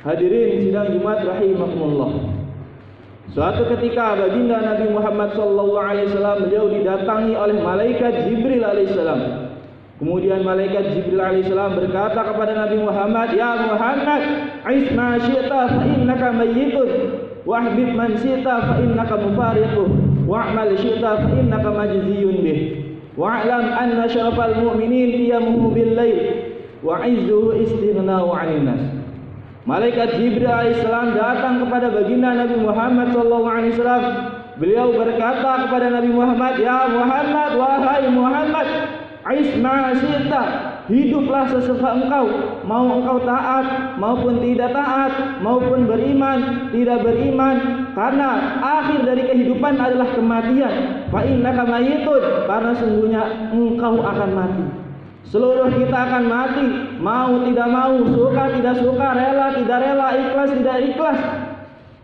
Hadirin sidang Jumat rahimakumullah. Suatu ketika baginda Nabi Muhammad SAW beliau didatangi oleh malaikat Jibril alaihissalam. Kemudian malaikat Jibril alaihissalam berkata kepada Nabi Muhammad, "Ya Muhammad, ais ma syi'ta fa innaka mayyitun, wa ahbib man syi'ta fa innaka mufariquh, wa'mal syi'ta fa innaka majziyun bih. Wa'lam anna syarafal mu'minin qiyamuhu bil lail, wa 'izzuhu istighna'u 'anil nas." Malaikat Jibril alaihissalam datang kepada baginda Nabi Muhammad SAW. Beliau berkata kepada Nabi Muhammad, "Ya Muhammad, wahai Muhammad, ais ma syi'ta, hiduplah sesuka engkau, mau engkau taat maupun tidak taat, maupun beriman tidak beriman, karena akhir dari kehidupan adalah kematian. Fa innaka mayyitun, karena sungguhnya engkau akan mati. Seluruh kita akan mati, mau tidak mau, suka tidak suka, rela tidak rela, ikhlas tidak ikhlas.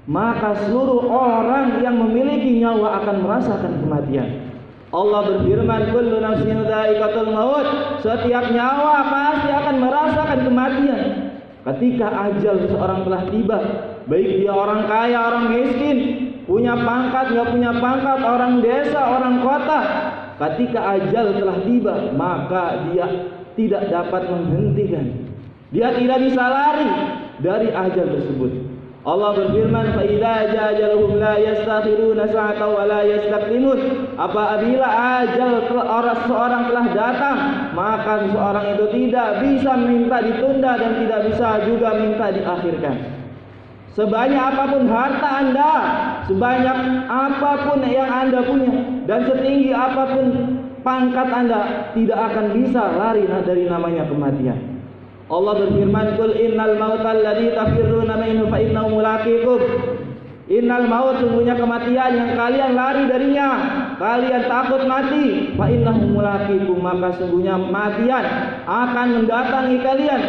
Maka seluruh orang yang memiliki nyawa akan merasakan kematian. Allah berfirman, kullu nafsin dha'iqatul maut, setiap nyawa pasti akan merasakan kematian. Ketika ajal seseorang telah tiba, baik dia orang kaya, orang miskin, punya pangkat, nggak punya pangkat, orang desa, orang kota, ketika ajal telah tiba, maka dia tidak dapat menghentikan. Dia tidak bisa lari dari ajal tersebut. Allah berfirman, "Fa idza jaa ajaluhum la yastakhiruna sa'atan wa la yastaqdimun." Apabila ajal seorang telah datang, maka seorang itu tidak bisa minta ditunda dan tidak bisa juga minta diakhirkan. Sebanyak apapun harta Anda, sebanyak apapun yang Anda punya, dan setinggi apapun pangkat Anda, tidak akan bisa lari dari namanya kematian. Allah berfirman, "Qul innal mautal ladzi tafirruna minhu fa innahu mulaqikum." Innal maut, sungguhnya kematian yang kalian lari darinya, kalian takut mati, fa innahu mulaqikum, maka sungguhnya kematian akan mendatangi kalian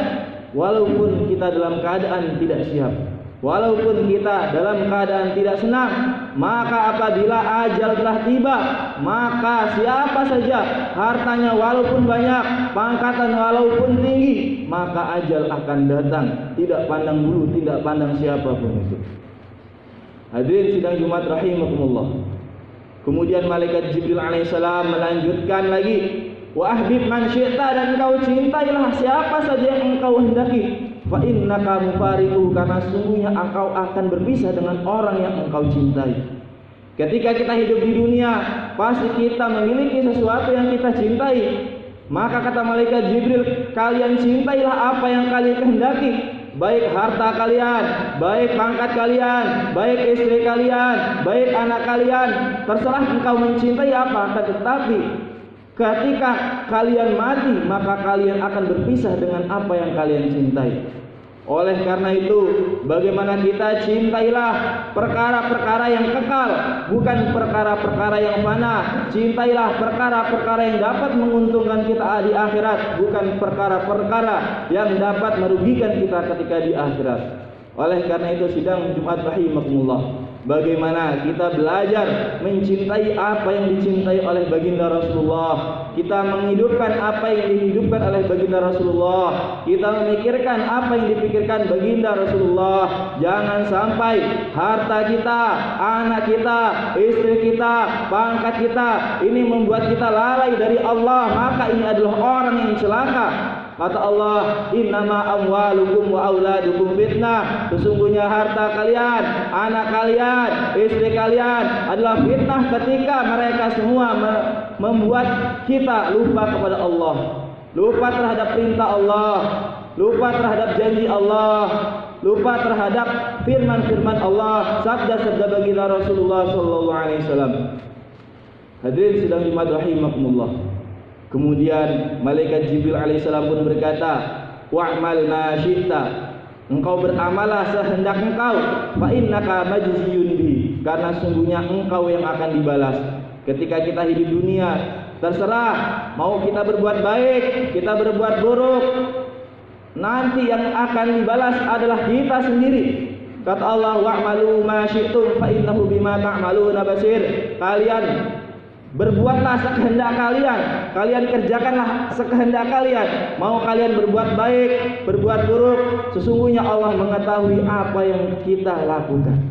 walaupun kita dalam keadaan tidak siap. Walaupun kita dalam keadaan tidak senang, maka apabila ajal telah tiba, maka siapa saja hartanya walaupun banyak, pangkatan walaupun tinggi, maka ajal akan datang, tidak pandang bulu, tidak pandang siapapun itu. Hadirin sidang Jumat rahimakumullah. Kemudian malaikat Jibril alaihissalam melanjutkan lagi, "Wa ahbib man syi'ta, dan engkau cintailah siapa saja yang engkau hendaki. Fa innaka mufariquh, karena sungguhnya engkau akan berpisah dengan orang yang engkau cintai." Ketika kita hidup di dunia, pasti kita memiliki sesuatu yang kita cintai. Maka kata malaikat Jibril, kalian cintailah apa yang kalian kehendaki, baik harta kalian, baik pangkat kalian, baik istri kalian, baik anak kalian, terserah engkau mencintai apa. Tetapi ketika kalian mati, maka kalian akan berpisah dengan apa yang kalian cintai. Oleh karena itu, bagaimana kita cintailah perkara-perkara yang kekal, bukan perkara-perkara yang fana. Cintailah perkara-perkara yang dapat menguntungkan kita di akhirat, bukan perkara-perkara yang dapat merugikan kita ketika di akhirat. Oleh karena itu, sidang Jumat rahimakumullah, bagaimana kita belajar mencintai apa yang dicintai oleh baginda Rasulullah. Kita menghidupkan apa yang dihidupkan oleh baginda Rasulullah. Kita memikirkan apa yang dipikirkan baginda Rasulullah. Jangan sampai harta kita, anak kita, istri kita, pangkat kita ini membuat kita lalai dari Allah. Maka ini adalah orang yang celaka. Kata Allah, "Innama amwalukum wa auladukum fitnah." Sesungguhnya harta kalian, anak kalian, istri kalian adalah fitnah ketika mereka semua membuat kita lupa kepada Allah, lupa terhadap perintah Allah, lupa terhadap janji Allah, lupa terhadap firman-firman Allah, sabda-sabda baginda Rasulullah SAW. Hadirin sidang Jumat rahimakumullah. Kemudian malaikat Jibril alaihissalam pun berkata, "Wa'mal ma syi'ta." Engkau beramalah sehendak engkau, fa innaka majziyun bi, karena sungguhnya engkau yang akan dibalas. Ketika kita hidup dunia, terserah mau kita berbuat baik, kita berbuat buruk, nanti yang akan dibalas adalah kita sendiri. Kata Allah, "Wa'malu ma syi'tum fa innahu bima ta'maluna basir." Kalian Berbuatlah sekehendak kalian, kalian kerjakanlah sekehendak kalian. Mau kalian berbuat baik, berbuat buruk, sesungguhnya Allah mengetahui apa yang kita lakukan.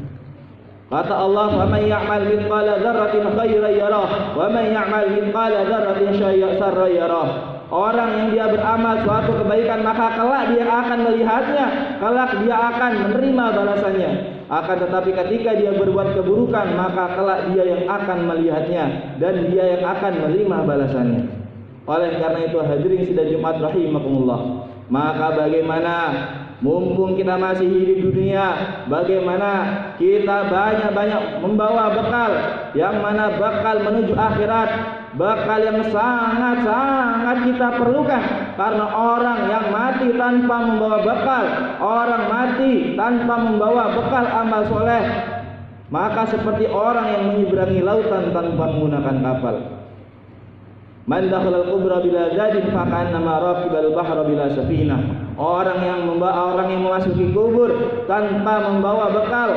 Kata Allah, "Wa may ya'mal mithqala dzarratin khairan yarah, wa may ya'mal mithqala dzarratin syarran yarah." Orang yang dia beramal suatu kebaikan, maka kelak dia akan melihatnya, kelak dia akan menerima balasannya. Akan tetapi ketika dia berbuat keburukan, maka kelak dia yang akan melihatnya dan dia yang akan menerima balasannya. Oleh karena itu hadirin sidang Jumat rahimakumullah, maka bagaimana mumpung kita masih hidup di dunia, bagaimana kita banyak-banyak membawa bekal yang mana bekal menuju akhirat, bekal yang sangat-sangat kita perlukan. Karena orang yang mati tanpa membawa bekal, orang mati tanpa membawa bekal amal soleh, maka seperti orang yang menyeberangi lautan tanpa menggunakan kapal. Man dakhala al-qubra bila zadin fa'annama raqibal bahra bila safinah. Orang yang memasuki kubur tanpa membawa bekal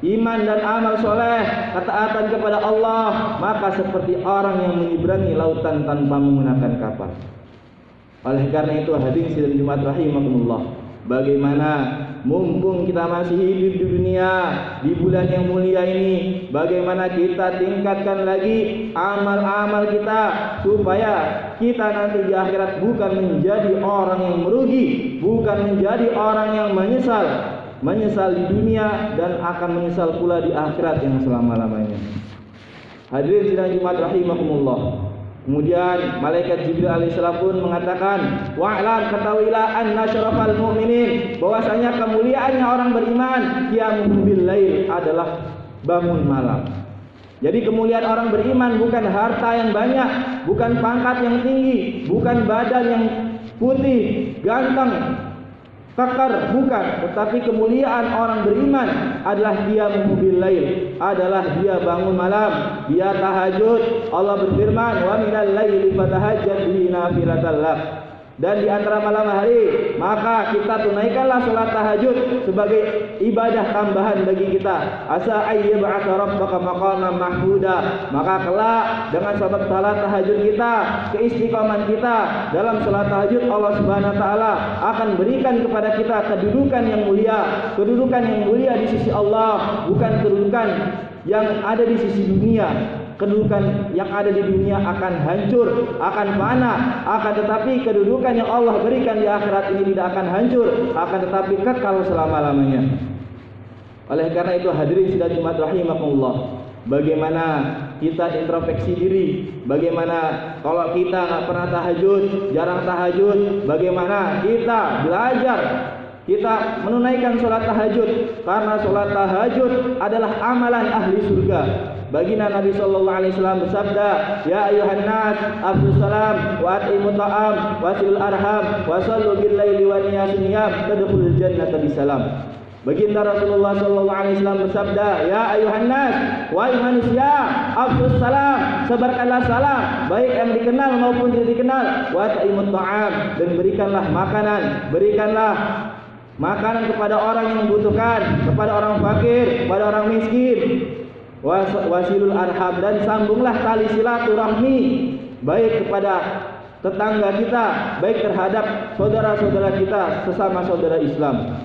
iman dan amal soleh, ketaatan kepada Allah, maka seperti orang yang menyeberangi lautan tanpa menggunakan kapal. Oleh karena itu hadirin sidang Jumat rahimakumullah, bagaimana mumpung kita masih hidup di dunia di bulan yang mulia ini, bagaimana kita tingkatkan lagi amal-amal kita supaya kita nanti di akhirat bukan menjadi orang yang merugi, bukan menjadi orang yang menyesal di dunia dan akan menyesal pula di akhirat yang selama-lamanya. Hadirin sidang Jumat rahimakumullah. Kemudian malaikat Jibril alaihissalam pun mengatakan, wa'lam, ketahuilah anna syarafal mu'minin, bahwasanya kemuliaannya orang beriman qiyamuhum bil lail adalah bangun malam. Jadi kemuliaan orang beriman bukan harta yang banyak, bukan pangkat yang tinggi, bukan badan yang putih, ganteng, kekar, bukan, tetapi kemuliaan orang beriman adalah dia qiyamuhum lail, adalah dia bangun malam, dia tahajud. Allah berfirman, wa minal laili fatahajjad bihi nafilatan lak. Dan di antara malam hari maka kita tunaikanlah salat tahajud sebagai ibadah tambahan bagi kita. Asa ayyab'atsa rabbaka maqaman mahmuda. Maka kelak dengan salat tahajud kita, keistiqomahan kita dalam salat tahajud, Allah Subhanahu wa taala akan berikan kepada kita kedudukan yang mulia, kedudukan yang mulia di sisi Allah, bukan kedudukan yang ada di sisi dunia. Kedudukan yang ada di dunia akan hancur, akan fana, akan tetapi kedudukan yang Allah berikan di akhirat ini tidak akan hancur, akan tetapi kekal selama-lamanya. Oleh karena itu hadirin sidang Jumat rahimakumullah, bagaimana kita introspeksi diri, bagaimana kalau kita nggak pernah tahajud, jarang tahajud, bagaimana kita belajar, kita menunaikan sholat tahajud, karena sholat tahajud adalah amalan ahli surga. Baginda Nabi sallallahu alaihi wasallam bersabda, "Ya ayuhan nas, afdhus salam wa at'imut ta'am wa silul arham wa sallu bil laili wa niyasun niyam tadkhulul jannata bisalam." Baginda Rasulullah sallallahu alaihi wasallam bersabda, "Ya ayuhan nas, wahai manusia, afdhus salam, sebarkanlah salam, baik yang dikenal maupun tidak dikenal, wa at'imut ta'am, dan berikanlah makanan kepada orang yang membutuhkan, kepada orang fakir, kepada orang miskin. Wasilul arham, dan sambunglah tali silaturahmi, baik kepada tetangga kita, baik terhadap saudara-saudara kita sesama saudara Islam.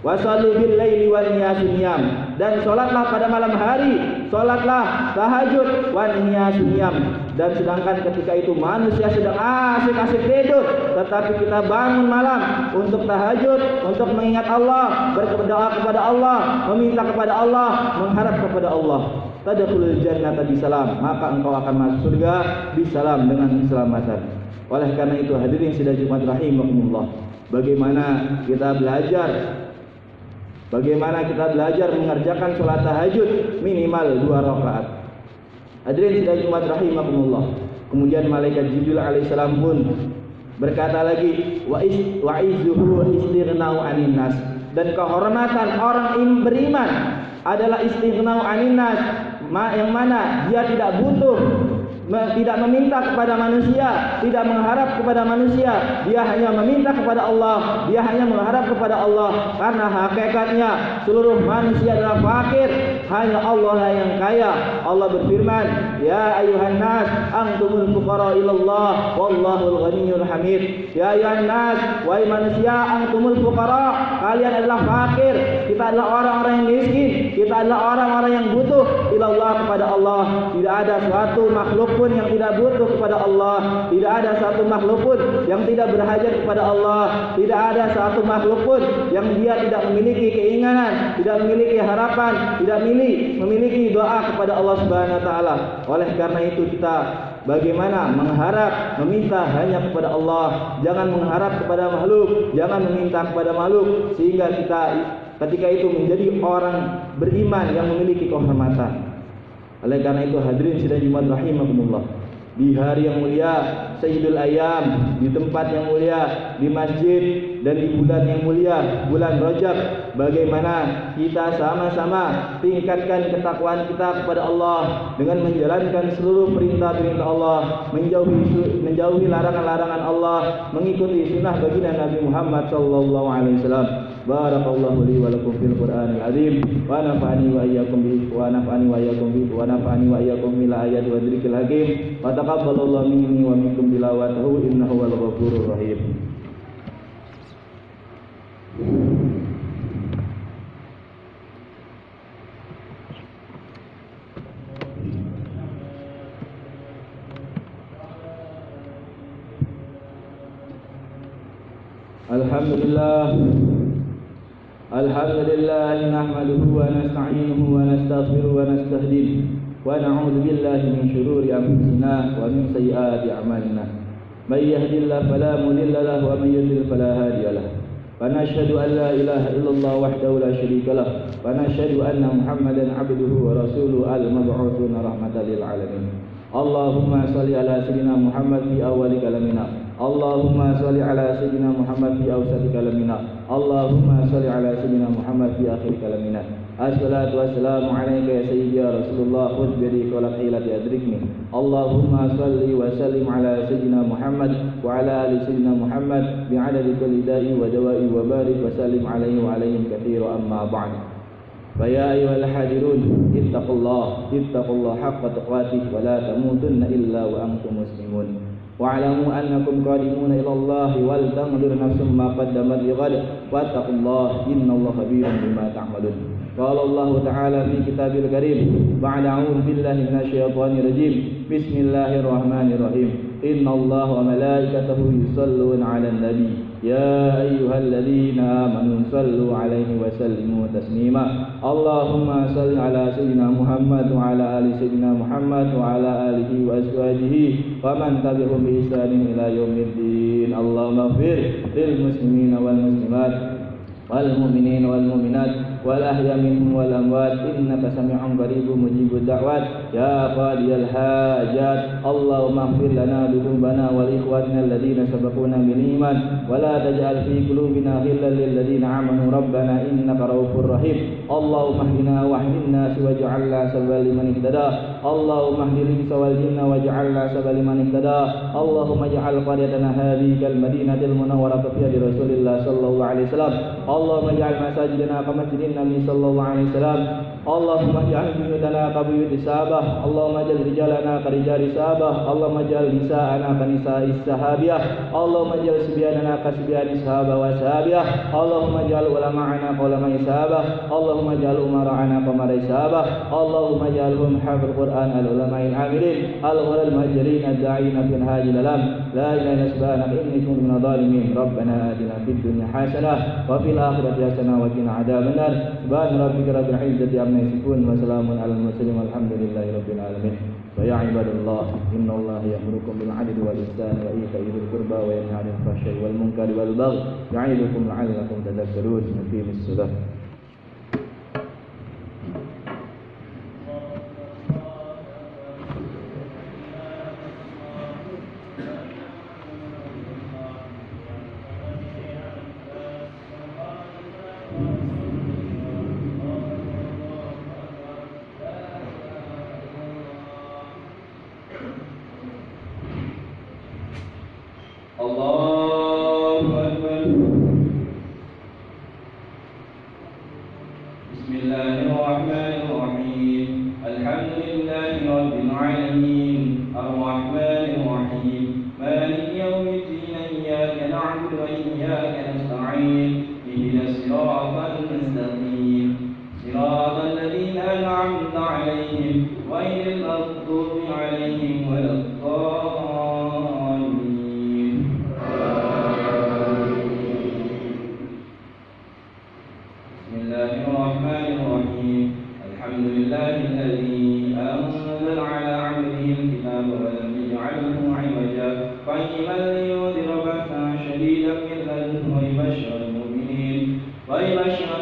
Wasallu bil laili wan niyasun niyam, dan salatlah pada malam hari, salatlah tahajud, wan niyasun niyam. Dan sedangkan ketika itu manusia sedang asik-asik tidur, tetapi kita bangun malam untuk tahajud, untuk mengingat Allah, berdoa kepada Allah, meminta kepada Allah, mengharap kepada Allah. Tadkhulul jannata bisalam, maka engkau akan masuk surga bisalam, dengan keselamatan. Oleh karena itu hadirin sidang Jumat rahimakumullah, bagaimana kita belajar mengerjakan sholat tahajud minimal 2 rakaat. Hadirin sidang Jumat rahimakumullah. Kemudian malaikat Jibril alaihissalam pun berkata lagi, wa izzuhu istighnau anin nas, dan kehormatan orang beriman adalah istighnau anin nas, yang mana dia tidak butuh tidak meminta kepada manusia, tidak mengharap kepada manusia. Dia hanya meminta kepada Allah, dia hanya mengharap kepada Allah. Karena hakikatnya seluruh manusia adalah fakir, hanya Allah lah yang kaya. Allah berfirman, ya ayuhan nas antumul fuqara ilallah wallahul ghaniyyul hamid. Ya ayuhan nas, wahai manusia, antumul fuqara, kalian adalah fakir, kita adalah orang-orang yang miskin, kita adalah orang-orang yang butuh ilallah, kepada Allah. Tidak ada suatu makhluk pun yang tidak butuh kepada Allah, tidak ada satu makhluk pun yang tidak berhajat kepada Allah, tidak ada satu makhluk pun yang dia tidak memiliki keinginan, tidak memiliki harapan, tidak memiliki doa kepada Allah Subhanahu wa taala. Oleh karena itu kita bagaimana mengharap, meminta hanya kepada Allah, jangan mengharap kepada makhluk, jangan meminta kepada makhluk, sehingga kita ketika itu menjadi orang beriman yang memiliki kehormatan. Oleh karena itu hadirin sidang Jumat rahimakumullah, di hari yang mulia Sayyidul Ayyam, di tempat yang mulia, di masjid dan di bulan yang mulia, bulan Rajab, bagaimana kita sama-sama tingkatkan ketakwaan kita kepada Allah dengan menjalankan seluruh perintah-perintah Allah, menjauhi larangan-larangan Allah, mengikuti sunnah baginda Nabi Muhammad sallallahu alaihi wasallam. Barakallahu li wa lakum fil Qur'anil azim wa nafa'ani wa iyyakum bihi wa nafa'ani wa iyyakum bihi wa nafa'ani wa iyyakum bil ayati wa dzikril hakim wa taqabbalallahu minni wa minkum tilawatahu innahu wal ghafurur rahim. Alhamdulillah nahmaduhu wa nasta'inuhu wa nastaghfiruhu wa nastahdihi wa na'udzu billahi min shururi anfusina wa min sayyiati a'malina. May yahdihillahu fala mudilla lahu wa may yudlil fala hadiya lahu. Wa nashhadu an la ilaha illallah wahdahu la syarika lahu wa nashhadu anna Muhammadan 'abduhu wa rasuluhu al-mab'uutsun rahmatan lil 'alamin. Allahumma shalli ala sayyidina Muhammad fi awwali kalamina. Allahumma shalli ala sayyidina Muhammad fi awsati kalamina. Allahumma shalli ala sayyidina Muhammad fi akhir kalamina. Assalatu wassalamu alayka ya sayyidi ya Rasulullah, khudh bi yadi qala hilati adrikni. Allahumma shalli wa sallim ala sayyidina Muhammad wa ala ali sayyidina Muhammad bi adadi kulli da'i wa dawa'i wa barik wa sallim alayhi wa alayhim katsira amma ba'd. فيا أيها الحاضرون اتقوا الله حق تقاته ولا تموتن إلا وأنتم مسلمون واعلموا أنكم قادمون إلى الله ولتنظر نفس ما قدمت لغد واتقوا الله إن الله خبير بما تعملون. قال الله تعالى في كتابه الكريم بعد أعوذ بالله من الشيطان الرجيم بسم الله الرحمن الرحيم إن الله وملائكته يصلون على النبي يا أيها الذين آمنوا صلوا عليه وسلموا تسليما. اللهم صل على سيدنا محمد وعلى آل سيدنا محمد وعلى آله وأزواجه ومن تبعهم بإحسان إلى يوم الدين. اللهم اغفر للمسلمين والمسلمات والمؤمنين والمؤمنات والأحياء منهم والأموات إنك سميع قريب مجيب الدعوات يا قاضي الحاجات. اللهم اغفر لنا ذنوبنا ولإخواننا الذين سبقونا بالإيمان ولا تجعل في قلوبنا غلا للذين آمنوا ربنا إنك رؤوف رحيم. اللهم اهدنا واهد الناس واجعلنا سببا لمن اهتدى. اللهم اهد الإنس والجن واجعلنا سببا لمن اهتدى. اللهم اجعل قريتنا هذه كالمدينة المنورة في يد رسول الله صلى الله عليه وسلم. اللهم اجعل مساجدنا كمسجد النبي صلى الله عليه وسلم. اللهم اجعل بيوتنا كبيوت الصحابة. اللهم اجعل رجالنا كرجال الصحابة. اللهم اجعل نساءنا كنساء الصحابية. اللهم اجعل صبياننا كصبيان الصحابة والصحابية. اللهم اجعل علماءنا كعلماء الصحابة. اللهم اجعل أمراءنا كأمراء الصحابة. اللهم اجعلهم حافظ القرآن العلماء العاملين الغر المهجرين الداعين في الهاج الألم. لا إله إلا سبحانك إني كنت من الظالمين. ربنا آتنا في الدنيا حسنة وفي الآخرة حسنة وقنا عذاب النار. سبحان ربك رب العزة عما يصفون وسلام على المرسلين والحمد لله رب العالمين. فيا عباد الله إن الله يأمركم بالعدل والإحسان وإيتاء ذي القربى وينهى عن الفحشاء والمنكر والبغي يعظكم لعلكم تذكرون. نقيم الصلاة. Bismillahirrahmanirrahim. Alhamdulillahi rabbil alamin. Ar-Rahmanir-Rahim. Maliki yaumiddin. Iyyaka na'budu wa iyyaka nasta'in. Ihdinas siratal mustaqim. Siratal ladzina an'amta 'alaihim ghairil maghdubi 'alaihim waladdallin. Bismillahirrahmanirrahim. Alhamdulillahilladzi anzala 'ala 'abdihi al-kitaba wa lam yaj'alhu 'iwaja qayyiman liyundhira ba'san shadidan min ladunhu wa yubashshira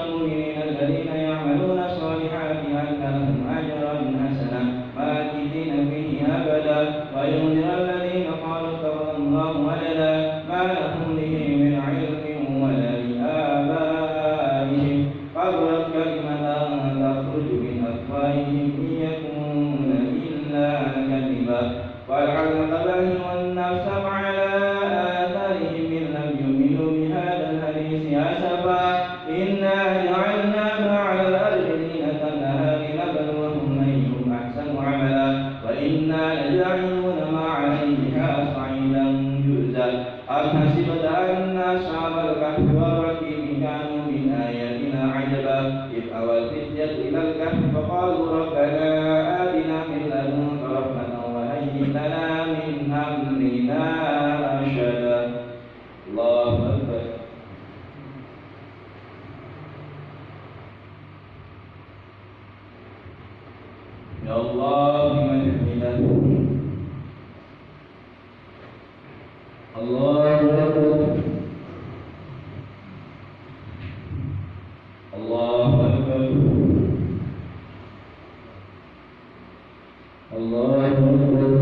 al-mu'minin alladhina ya'maluna as-salihati anna lahum ajran hasanan makithina fihi abada wa yundhira alladhina qalu ittakhadha Allahu walada ma lahum bihi min 'ilmin wa la li-abaihim kaburat kalimatan takhruju min afwahihim in yakununa illa kadhiba wal'al qabahi wan nafsa ma'ala atharihim in lam yu'minu bihadha al-hadisi asafa inna ja'alna ma'ala al-ardi zinatan laha linabluwahum ayyuhum ahsanu 'amala wa inna laja'iluna ma'alayha sa'idan jurza am hasibta anna ashabal kahfi war-raqimi kanu min ayatina 'ajaba id awal fityatu ilal kahfi faqalu rabbana atina min ladunka rahmatan wa hayyi lana min amrina rashada. Allahu akbar. Ya Allah liman hamidah. Allahu akbar. Allahu akbar. Allahu akbar.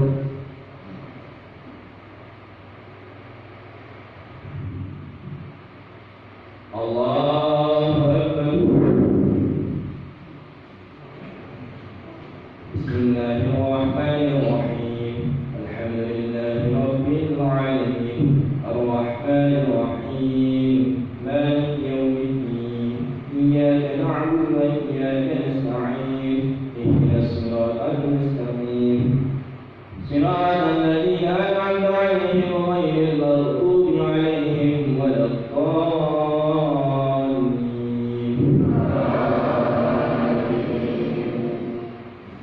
Allahu akbar. Bismillahirrahmanirrahim. Alhamdulillahi rabbil alamin. Ar-Rahmanir-Rahim. Maliki yaumiddin. Iyyaka na'budu wa iyyaka nasta'in. Ihdinas siratal mustaqim. Siratal ladzina an'amta 'alaihim ghairil maghdubi 'alaihim waladdallin.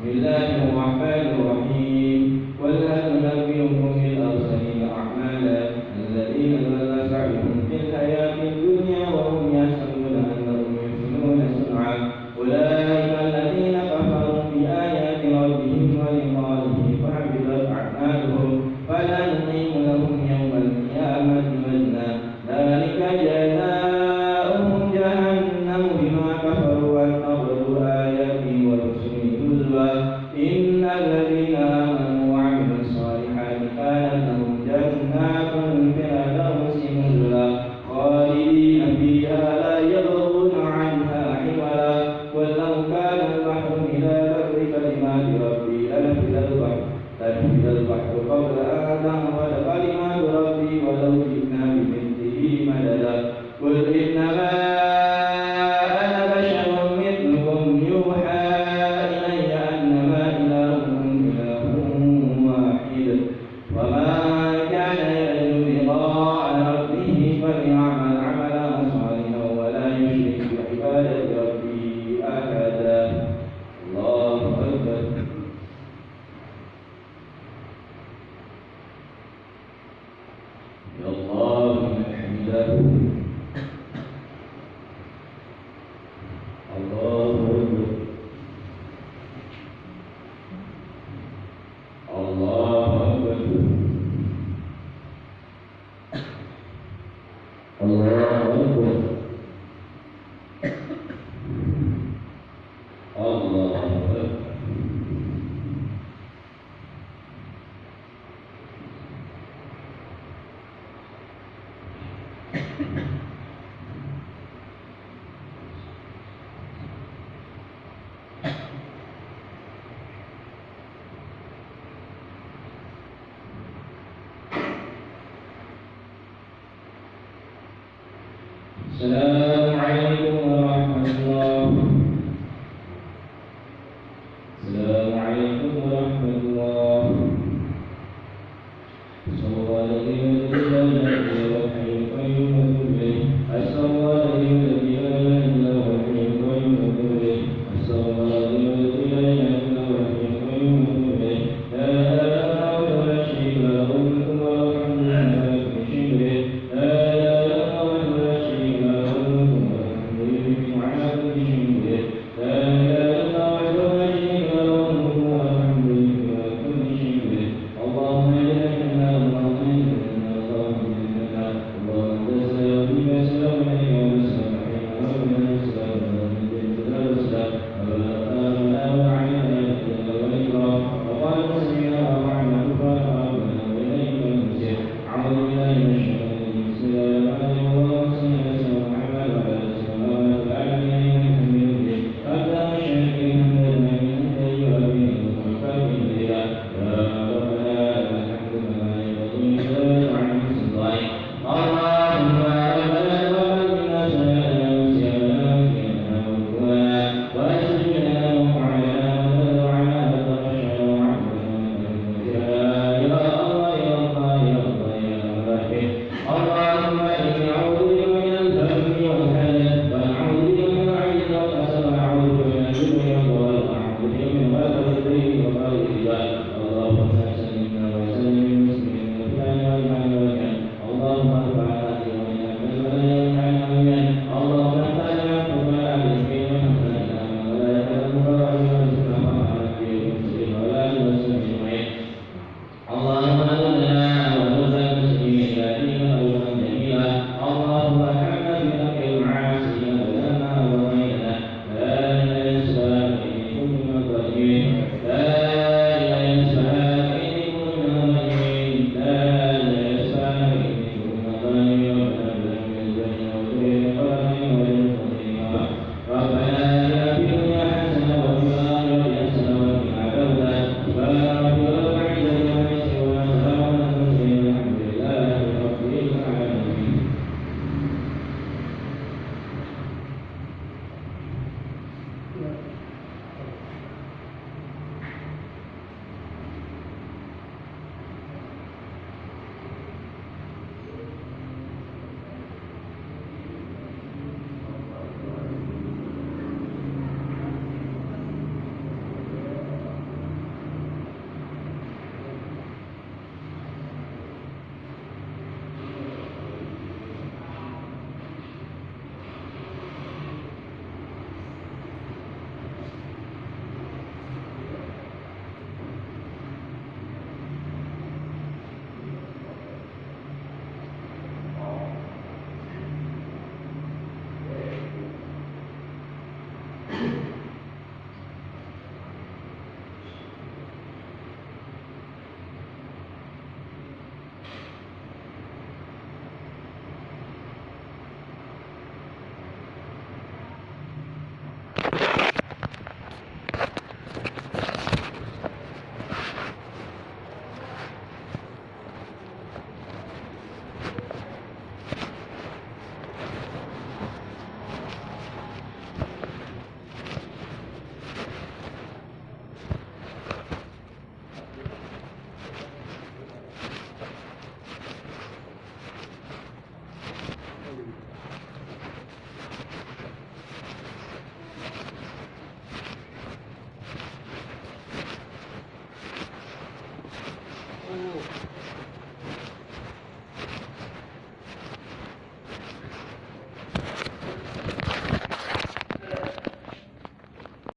Bismillahirrahmanirrahim. Qul hal nunabbi'ukum bil akhsarina a'mala alladhina dhalla sa'yuhum fil hayatid dunya wa hum yahsabuna annahum yuhsinuna sun'a ulaika alladhina kafaru bi ayati rabbihim wa liqa'ihi fahabitat a'maluhum fala nuqimu lahum yawmal qiyamati wazna dhalika jazaa'uhum jahannamu bima kafaru wa attaba'u ayati wa rusuli huzwa innal ladhina amanu wa 'amilus salihati kanat lahum jannatul firdausi nuzula khalidina fiha la yabghuna 'anha hiwala qul law kana al-bahru midadan li kalimati rabbi lanafida al-bahru qabla an tanfada kalimatu rabbi walau ji'na bimithlihi madada qul innama ana basharun mithlukum yuha ilayya annama ilahukum ilahun wahid wa man kana yarju liqa'a rabbih faly'amal 'amalan salihan wa la yushrik bi ibadati rabbih ahada. Allahu akbar. Ya Allah liman hamidah. Allahu akbar. Allahu akbar. Allahu akbar. Allahu akbar. Assalamualaikum